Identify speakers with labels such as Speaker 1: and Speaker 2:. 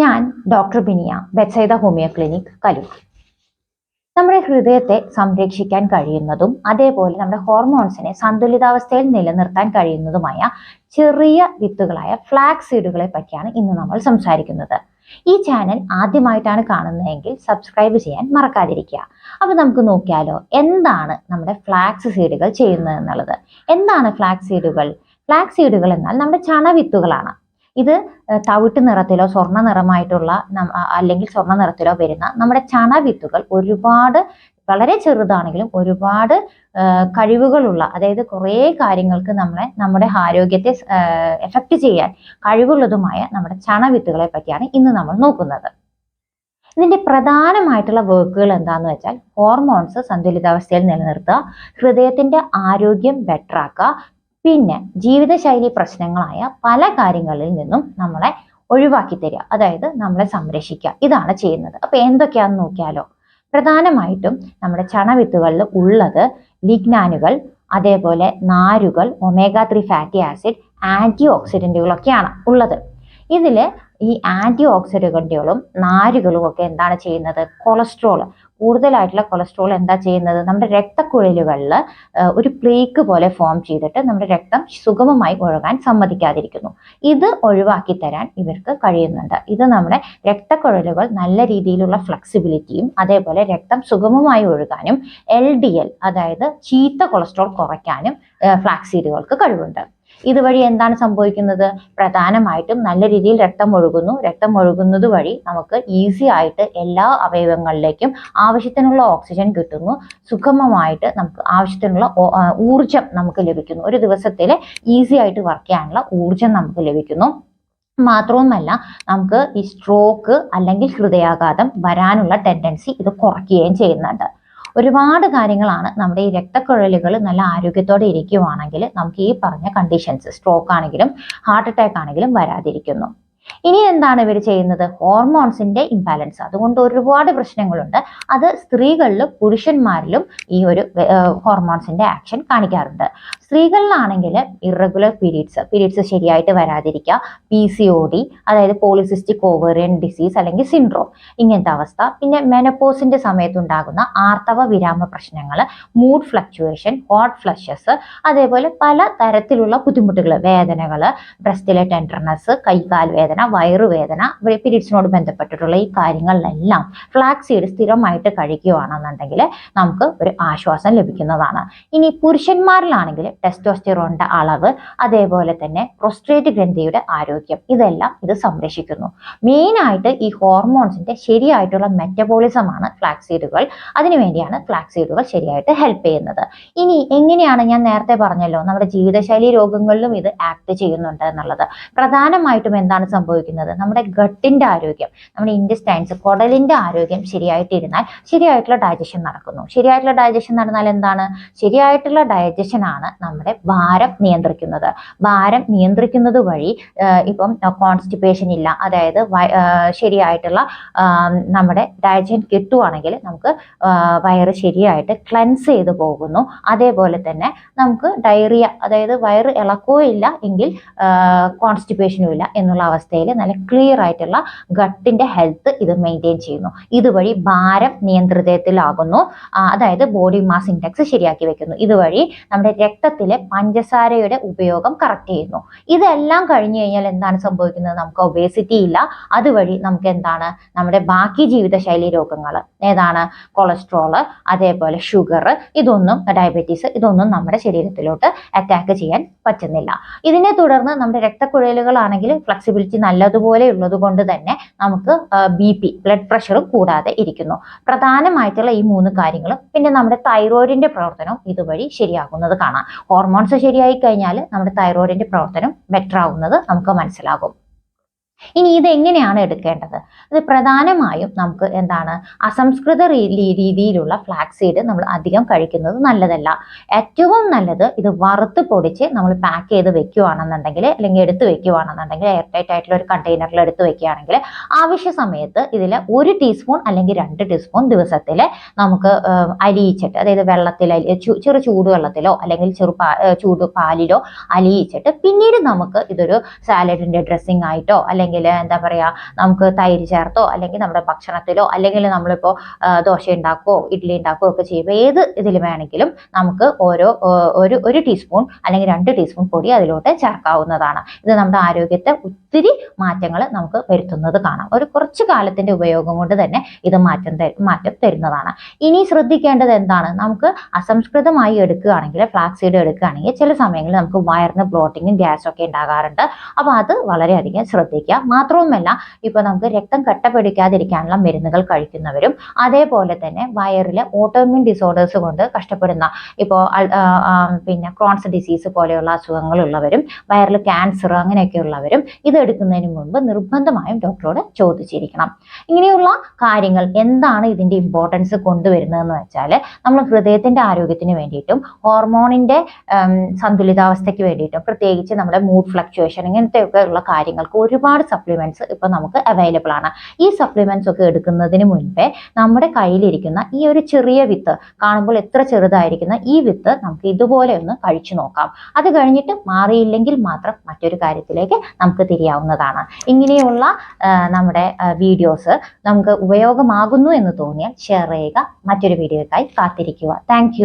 Speaker 1: ഞാൻ doctor Biniya, Bethsaida homeo clinic, Kaloor. നമ്മുടെ ഹൃദയത്തെ സംരക്ഷിക്കാൻ കഴിയുന്നതും അതേപോലെ നമ്മുടെ ഹോർമോൺസിനെ സന്തുലിതാവസ്ഥയിൽ നിലനിർത്താൻ കഴിയുന്നതുമായ ചെറിയ വിത്തുകളായ ഫ്ലാക്സ് സീഡുകളെ പറ്റിയാണ് ഇന്ന് നമ്മൾ സംസാരിക്കുന്നത്. ഈ ചാനൽ ആദ്യമായിട്ടാണ് കാണുന്നതെങ്കിൽ സബ്സ്ക്രൈബ് ചെയ്യാൻ മറക്കാതിരിക്കുക. അപ്പൊ നമുക്ക് നോക്കിയാലോ, എന്താണ് നമ്മുടെ ഫ്ലാക്സ് സീഡുകൾ ചെയ്യുന്നത് എന്നുള്ളത്. എന്താണ് ഫ്ലാക്സ് സീഡുകൾ? ഫ്ലാക്സ് സീഡുകൾ എന്നാൽ നമ്മുടെ ചണവിത്തുകളാണ്. ഇത് തവിട്ട് നിറത്തിലോ സ്വർണ്ണ നിറമായിട്ടുള്ള അല്ലെങ്കിൽ സ്വർണ്ണ നിറത്തിലോ വരുന്ന നമ്മുടെ ചണവിത്തുകൾ വളരെ ചെറുതാണെങ്കിലും ഒരുപാട് കഴിവുകളുള്ള, അതായത് കുറേ കാര്യങ്ങൾക്ക് നമ്മുടെ ആരോഗ്യത്തെ എഫക്റ്റ് ചെയ്യാൻ കഴിവുള്ളതുമായ നമ്മുടെ ചണവിത്തുകളെ പറ്റിയാണ് ഇന്ന് നമ്മൾ നോക്കുന്നത്. ഇതിന്റെ പ്രധാനമായിട്ടുള്ള വർക്കുകൾ എന്താന്ന് വെച്ചാൽ ഹോർമോൺസ് സന്തുലിതാവസ്ഥയിൽ നിലനിർത്തുക, ഹൃദയത്തിന്റെ ആരോഗ്യം ബെറ്റർ ആക്കുക, പിന്നെ ജീവിതശൈലി പ്രശ്നങ്ങളായ പല കാര്യങ്ങളിൽ നിന്നും നമ്മളെ ഒഴിവാക്കി തരിക, അതായത് നമ്മളെ സംരക്ഷിക്കുക. ഇതാണ് ചെയ്യുന്നത്. അപ്പൊ എന്തൊക്കെയാണെന്ന് നോക്കിയാലോ. പ്രധാനമായിട്ടും നമ്മുടെ ചണവിത്തുകളിൽ ഉള്ളത് ലിഗ്നാനുകൾ, അതേപോലെ നാരുകൾ, ഒമേഗ 3 ഫാറ്റി ആസിഡ്, ആന്റി ഓക്സിഡന്റുകളൊക്കെയാണ് ഉള്ളത്. ഇതില് ഈ ആന്റി ഓക്സിഡന്റുകളും നാരുകളും ഒക്കെ എന്താണ് ചെയ്യുന്നത്? കൊളസ്ട്രോൾ, കൂടുതലായിട്ടുള്ള കൊളസ്ട്രോൾ എന്താ ചെയ്യുന്നത്? നമ്മുടെ രക്തക്കുഴലുകളിൽ ഒരു പ്ലേക്ക് പോലെ ഫോം ചെയ്തിട്ട് നമ്മുടെ രക്തം സുഗമമായി ഒഴുകാൻ സമ്മതിക്കാതിരിക്കുന്നു. ഇത് ഒഴിവാക്കി തരാൻ ഇവർക്ക് കഴിയുന്നുണ്ട്. ഇത് നമ്മുടെ രക്തക്കുഴലുകൾ നല്ല രീതിയിലുള്ള ഫ്ലെക്സിബിലിറ്റിയും അതേപോലെ രക്തം സുഗമമായി ഒഴുകാനും LDL, അതായത് ചീത്ത കൊളസ്ട്രോൾ കുറയ്ക്കാനും ഫ്ലാക്സ് സീഡുകൾക്ക് കഴിവുണ്ട്. ഇതുവഴി എന്താണ് സംഭവിക്കുന്നത്? പ്രധാനമായിട്ടും നല്ല രീതിയിൽ രക്തം ഒഴുകുന്നത് വഴി നമുക്ക് ഈസി ആയിട്ട് എല്ലാ അവയവങ്ങളിലേക്കും ആവശ്യത്തിനുള്ള ഓക്സിജൻ കിട്ടുന്നു. സുഗമമായിട്ട് നമുക്ക് ആവശ്യത്തിനുള്ള ഊർജം നമുക്ക് ലഭിക്കുന്നു. ഒരു ദിവസത്തിൽ ഈസി ആയിട്ട് വർക്ക് ചെയ്യാനുള്ള ഊർജം നമുക്ക് ലഭിക്കുന്നു. മാത്രവുമല്ല, നമുക്ക് ഈ സ്ട്രോക്ക് അല്ലെങ്കിൽ ഹൃദയാഘാതം വരാനുള്ള ടെൻഡൻസി ഇത് കുറയ്ക്കുകയും ചെയ്യുന്നുണ്ട്. ഒരുപാട് കാര്യങ്ങളാണ് നമ്മുടെ ഈ രക്തക്കുഴലുകൾ നല്ല ആരോഗ്യത്തോടെ ഇരിക്കുവാണെങ്കിൽ നമുക്ക് ഈ പറഞ്ഞ കണ്ടീഷൻസ്, സ്ട്രോക്ക് ആണെങ്കിലും ഹാർട്ട് അറ്റാക്ക് ആണെങ്കിലും വരാതിരിക്കുന്നു. ഇനി എന്താണ് ഇവർ ചെയ്യുന്നത്? ഹോർമോൺസിന്റെ ഇംബാലൻസ്. അതുകൊണ്ട് ഒരുപാട് പ്രശ്നങ്ങളുണ്ട്. അത് സ്ത്രീകളിലും പുരുഷന്മാരിലും ഈ ഒരു ഹോർമോൺസിന്റെ ആക്ഷൻ കാണിക്കാറുണ്ട്. സ്ത്രീകളിലാണെങ്കിൽ ഇറഗുലർ പീരീഡ്സ് ശരിയായിട്ട് വരാതിരിക്കുക, PCOD, അതായത് പോളിസിസ്റ്റിക് ഓവേറിയൻ ഡിസീസ് അല്ലെങ്കിൽ സിൻഡ്രോം, ഇങ്ങനത്തെ അവസ്ഥ. പിന്നെ മെനപ്പോസിന്റെ സമയത്തുണ്ടാകുന്ന ആർത്തവ വിരാമ പ്രശ്നങ്ങൾ, മൂഡ് ഫ്ലക്ച്വേഷൻ, ഹോട്ട് ഫ്ലഷസ്, അതേപോലെ പല തരത്തിലുള്ള ബുദ്ധിമുട്ടുകൾ, വേദനകൾ, ബ്രസ്റ്റിലെ ടെൻഡർനെസ്, കൈകാൽ വേദന, വയറുവേദന, പീരീഡ്സിനോട് ബന്ധപ്പെട്ടിട്ടുള്ള ഈ കാര്യങ്ങളിലെല്ലാം ഫ്ലാക്സ് സീഡ് സ്ഥിരമായിട്ട് കഴിക്കുകയാണെന്നുണ്ടെങ്കിൽ നമുക്ക് ഒരു ആശ്വാസം ലഭിക്കുന്നതാണ്. ഇനി പുരുഷന്മാരിലാണെങ്കിൽ ടെസ്റ്റോസ്റ്റിറോണിന്റെ അളവ്, അതേപോലെ തന്നെ പ്രോസ്റ്റേറ്റ് ഗ്രന്ഥിയുടെ ആരോഗ്യം, ഇതെല്ലാം ഇത് സംരക്ഷിക്കുന്നു. മെയിനായിട്ട് ഈ ഹോർമോൺസിന്റെ ശരിയായിട്ടുള്ള മെറ്റബോളിസമാണ് ഫ്ലാക്സ് സീഡുകൾ. അതിനുവേണ്ടിയാണ് ഫ്ലാക്സ് സീഡുകൾ ശരിയായിട്ട് ഹെൽപ്പ് ചെയ്യുന്നത്. ഇനി എങ്ങനെയാണ്, ഞാൻ നേരത്തെ പറഞ്ഞല്ലോ നമ്മുടെ ജീവിതശൈലി രോഗങ്ങളിലും ഇത് ആക്ട് ചെയ്യുന്നുണ്ട് എന്നുള്ളത്. പ്രധാനമായിട്ടും എന്താണ് സംഭവിക്കുന്നത്? നമ്മുടെ ഗട്ടിന്റെ ആരോഗ്യം, നമ്മുടെ ഇൻറ്റസ്റ്റൈൻസ്, കുടലിന്റെ ആരോഗ്യം ശരിയായിട്ടിരുന്നാൽ ശരിയായിട്ടുള്ള ഡൈജഷൻ നടക്കുന്നു. ശരിയായിട്ടുള്ള ഡൈജഷൻ നടന്നാൽ എന്താണ്? ശരിയായിട്ടുള്ള ഡൈജഷൻ ആണ് നമ്മുടെ ഭാരം നിയന്ത്രിക്കുന്നത്. ഭാരം നിയന്ത്രിക്കുന്നത് വഴി ഇപ്പം കോൺസ്റ്റിപ്പേഷൻ ഇല്ല, അതായത് ശരിയായിട്ടുള്ള നമ്മുടെ ഡൈജഷൻ കിട്ടുവാണെങ്കിൽ നമുക്ക് വയറ് ശരിയായിട്ട് ക്ലെൻസ് ചെയ്ത് പോകുന്നു. അതേപോലെ തന്നെ നമുക്ക് ഡയറിയ, അതായത് വയറ് ഇളക്കവും ഇല്ല എങ്കിൽ കോൺസ്റ്റിപ്പേഷനും ഇല്ല എന്നുള്ള അവസ്ഥയിൽ നല്ല ക്ലിയർ ആയിട്ടുള്ള ഗട്ടിന്റെ ഹെൽത്ത് ഇത് മെയിൻറ്റെയിൻ ചെയ്യുന്നു. ഇതുവഴി ഭാരം നിയന്ത്രിതത്തിലാകുന്നു, അതായത് ബോഡി മാസ് ഇൻഡെക്സ് ശരിയാക്കി വെക്കുന്നു. ഇതുവഴി നമ്മുടെ രക്തത്തിലെ പഞ്ചസാരയുടെ ഉപയോഗം കറക്റ്റ് ചെയ്യുന്നു. ഇതെല്ലാം കഴിഞ്ഞു കഴിഞ്ഞാൽ എന്താണ് സംഭവിക്കുന്നത്? നമുക്ക് ഒബേസിറ്റി ഇല്ല. അതുവഴി നമുക്ക് എന്താണ്, നമ്മുടെ ബാക്കി ജീവിതശൈലി രോഗങ്ങൾ, ഏതാണ്, കൊളസ്ട്രോള്, അതേപോലെ ഷുഗർ, ഡയബറ്റീസ്, ഇതൊന്നും നമ്മുടെ ശരീരത്തിലോട്ട് അറ്റാക്ക് ചെയ്യാൻ പറ്റുന്നില്ല. ഇതിനെ തുടർന്ന് നമ്മുടെ രക്തക്കുഴലുകളാണെങ്കിൽ ഫ്ലെക്സിബിലിറ്റി നല്ലതുപോലെ ഉള്ളത് കൊണ്ട് തന്നെ നമുക്ക് BP, ബ്ലഡ് പ്രഷറും കൂടാതെ ഇരിക്കുന്നു. പ്രധാനമായിട്ടുള്ള ഈ 3 കാര്യങ്ങളും. പിന്നെ നമ്മുടെ തൈറോയിഡിന്റെ പ്രവർത്തനം ഇതുവഴി ശരിയാകുന്നത് കാണാം. ഹോർമോൺസ് ശരിയായി കഴിഞ്ഞാൽ നമ്മുടെ തൈറോയിഡിന്റെ പ്രവർത്തനം ബെറ്റർ ആകുന്നത് നമുക്ക് മനസ്സിലാകും. ഇനി ഇത് എങ്ങനെയാണ് എടുക്കേണ്ടത്? ഇത് പ്രധാനമായും നമുക്ക് എന്താണ്, അസംസ്കൃത രീതിയിലുള്ള ഫ്ലാക്സ് സീഡ് നമ്മൾ അധികം കഴിക്കുന്നത് നല്ലതല്ല. ഏറ്റവും നല്ലത് ഇത് വറുത്ത് പൊടിച്ച് നമ്മൾ പാക്ക് ചെയ്ത് വെക്കുകയാണെന്നുണ്ടെങ്കിൽ, അല്ലെങ്കിൽ എടുത്ത് വെക്കുകയാണെന്നുണ്ടെങ്കിൽ, എയർ ടൈറ്റ് ആയിട്ടുള്ള ഒരു കണ്ടെയ്നറിൽ എടുത്ത് വെക്കുകയാണെങ്കിൽ ആവശ്യ സമയത്ത് ഇതിൽ 1 ടീസ്പൂൺ അല്ലെങ്കിൽ 2 ടീസ്പൂൺ ദിവസത്തിൽ നമുക്ക് അലിയിച്ചിട്ട്, അതായത് വെള്ളത്തിൽ ചെറു ചൂടുവെള്ളത്തിലോ അല്ലെങ്കിൽ ചൂട് പാലിലോ അലിയിച്ചിട്ട് പിന്നീട് നമുക്ക് ഇതൊരു സാലഡിന്റെ ഡ്രസ്സിംഗ് ആയിട്ടോ അല്ലെങ്കിൽ അല്ലെങ്കിൽ എന്താ പറയുക, നമുക്ക് തൈര് ചേർത്തോ അല്ലെങ്കിൽ നമ്മുടെ ഭക്ഷണത്തിലോ അല്ലെങ്കിൽ നമ്മളിപ്പോൾ ദോശ ഉണ്ടാക്കുകയോ ഇഡ്ഡലി ഉണ്ടാക്കുകയോ ഒക്കെ ചെയ്യുമ്പോൾ ഏത് ഇതിൽ വേണമെങ്കിലും നമുക്ക് ഒരു ടീസ്പൂൺ അല്ലെങ്കിൽ 2 ടീസ്പൂൺ പൊടി അതിലോട്ട് ചേർക്കാവുന്നതാണ്. ഇത് നമ്മുടെ ആരോഗ്യത്തെ ഒത്തിരി മാറ്റങ്ങൾ നമുക്ക് വരുത്തുന്നത് കാണാം. ഒരു കുറച്ചു കാലത്തിന്റെ ഉപയോഗം കൊണ്ട് തന്നെ ഇത് മാറ്റം തരുന്നതാണ്. ഇനി ശ്രദ്ധിക്കേണ്ടത് എന്താണ്, നമുക്ക് അസംസ്കൃതമായി എടുക്കുകയാണെങ്കിൽ ഫ്ലാക്സീഡ് എടുക്കുകയാണെങ്കിൽ ചില സമയങ്ങളിൽ നമുക്ക് വയറിന് ബ്ലോട്ടിങ്ങും ഗ്യാസും ഒക്കെ ഉണ്ടാകാറുണ്ട്. അപ്പോൾ അത് വളരെയധികം ശ്രദ്ധിക്കുക. മാത്രവുമല്ല, ഇപ്പോൾ നമുക്ക് രക്തം കട്ട പിടിക്കാതിരിക്കാനുള്ള മരുന്നുകൾ കഴിക്കുന്നവരും അതേപോലെ തന്നെ വയറിലെ ഓട്ടോഇമ്യൂൺ ഡിസോർഡേഴ്സ് കൊണ്ട് കഷ്ടപ്പെടുന്ന ഇപ്പോൾ പിന്നെ ക്രോൺസ് ഡിസീസ് പോലെയുള്ള അസുഖങ്ങളുള്ളവരും വയറിൽ ക്യാൻസർ അങ്ങനെയൊക്കെയുള്ളവരും ഇത് എടുക്കുന്നതിന് മുൻപ് നിർബന്ധമായും ഡോക്ടറോട് ചോദിച്ചിരിക്കണം. ഇങ്ങനെയുള്ള കാര്യങ്ങൾ എന്താണ് ഇതിന്റെ ഇമ്പോർട്ടൻസ് കൊണ്ടുവരുന്നതെന്ന് വെച്ചാൽ, നമ്മൾ ഹൃദയത്തിന്റെ ആരോഗ്യത്തിന് വേണ്ടിയിട്ടും ഹോർമോണിന്റെ സന്തുലിതാവസ്ഥയ്ക്ക് വേണ്ടിയിട്ടും പ്രത്യേകിച്ച് നമ്മുടെ മൂഡ് ഫ്ലക്ച്വേഷൻ ഇങ്ങനത്തെയൊക്കെ ഉള്ള കാര്യങ്ങൾക്ക് ഒരുപാട് സപ്ലിമെന്റ്സ് ഇപ്പൊ നമുക്ക് അവൈലബിൾ ആണ്. ഈ സപ്ലിമെന്റ്സ് ഒക്കെ എടുക്കുന്നതിന് മുൻപേ നമ്മുടെ കയ്യിലിരിക്കുന്ന ഈ ഒരു ചെറിയ വിത്ത്, കാണുമ്പോൾ എത്ര ചെറുതായിരിക്കുന്ന ഈ വിത്ത് നമുക്ക് ഇതുപോലെ ഒന്ന് കഴിച്ചു നോക്കാം. അത് കഴിഞ്ഞിട്ട് മാറിയില്ലെങ്കിൽ മാത്രം മറ്റൊരു കാര്യത്തിലേക്ക് നമുക്ക് തിരിയാവുന്നതാണ്. ഇങ്ങനെയുള്ള നമ്മുടെ വീഡിയോസ് നമുക്ക് ഉപയോഗമാകുന്നു എന്ന് തോന്നിയാൽ ഷെയർ ചെയ്യുക. മറ്റൊരു വീഡിയോയ്ക്കായി കാത്തിരിക്കുക. താങ്ക്